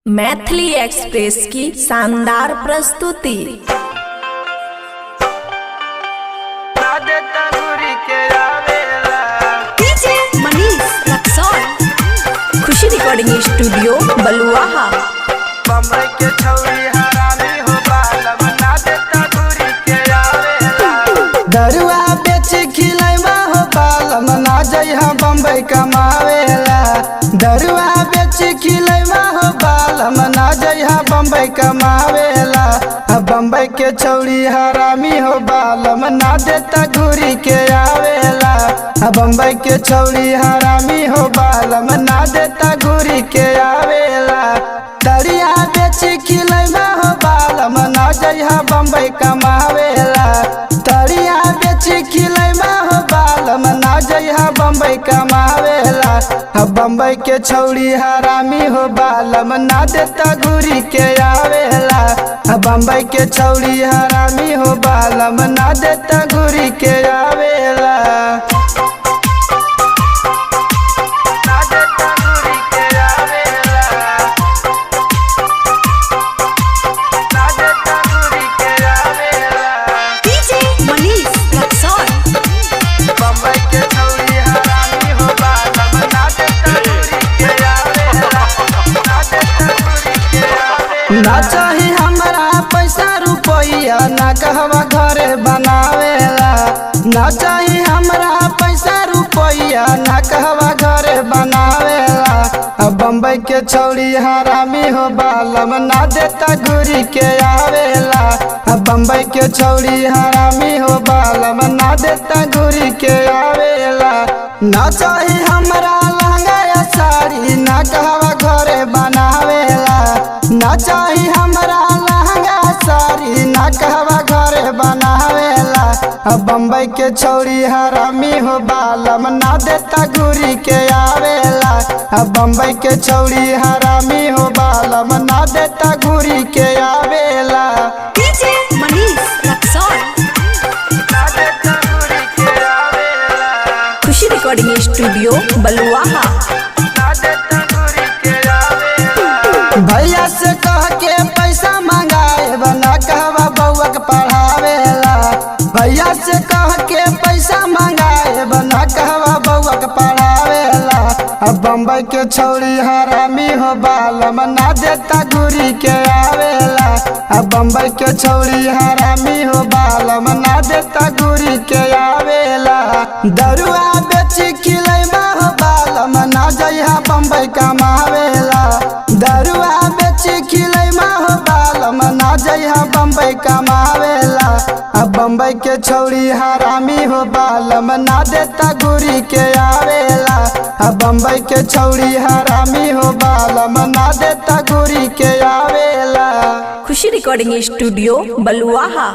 Maithili express की शानदार प्रस्तुति। खुशी रिकॉर्डिंग स्टूडियो बलुआहा। दरुआ बेच खिलैबा हो बालम ना जइहा बम्बई कमावेला। दरुआ बेच खिलैबा हो बालम ना जइहा बम्बई कमावेला। बम्बई के छौड़ी हरामी हो बालम ना देता घूरी के आवेला। बम्बई के छौड़ी हरामी हो बालम ना देता घूरी के आवेला। दरिया बेच खिलैबा हो बालम ना जइहा बम्बई कमावेला। दरिया बेच खिलैबा हो बालम ना जइहा बम्बई कमावेला। बम्बई के छौड़ी हरामी हो बालम ना देता घूरी के आवेला। बम्बई के छौड़ी हरामी हो बालम ना देता घूरी के आवेला। ना चाही हमरा पैसा रुपया ना कहवा घरे बनावेला। ना चाही हमरा पैसा रुपया ना कहवा घरे बनावेला। बम्बई के छौड़ी हरामी हो बालम ना देता घूरी के आवेला। बम्बई के छौड़ी हरामी हो बालम ना देता घूरी के आवेला। ना चाही हमरा लहंगा या साड़ी ना कहवा घरे बनावेला। ना चाही हमरा लहंगा साड़ी ना कहवा घरे बनावेला। बम्बई के छौड़ी हरामी हो बालम ना देता घूरी के आवेला। बम्बई के छौड़ी हरामी हो बालम ना देता घूरी के आवेला। खुशी रिकॉर्डिंग स्टूडियो बलुआहा। भैया से कह के पैसा मंगाए बना कहवा बउआ के पढ़ावेला। भैया से कह के पैसा मंगाए बना कहवा बउआ के पढ़ावेला। बम्बई के छौड़ी हरामी हो बालम ना देता घूरी के आवेला। बम्बई के छौड़ी हरामी हो बालम ना देता घूरी के आवेला। दरुआ बेच खिलैबा हो बालम ना जइहा बम्बई कमावेला। दरुआ बेच खिलैबा हो बालम ना जइहा बम्बई कमावेला। बम्बई के छौड़ी हरामी हो बालम ना देता घूरी के आवेला। बम्बई के छौड़ी हरामी हो बालम ना देता घूरी के आवेला। खुशी रिकॉर्डिंग स्टूडियो बलुआहा।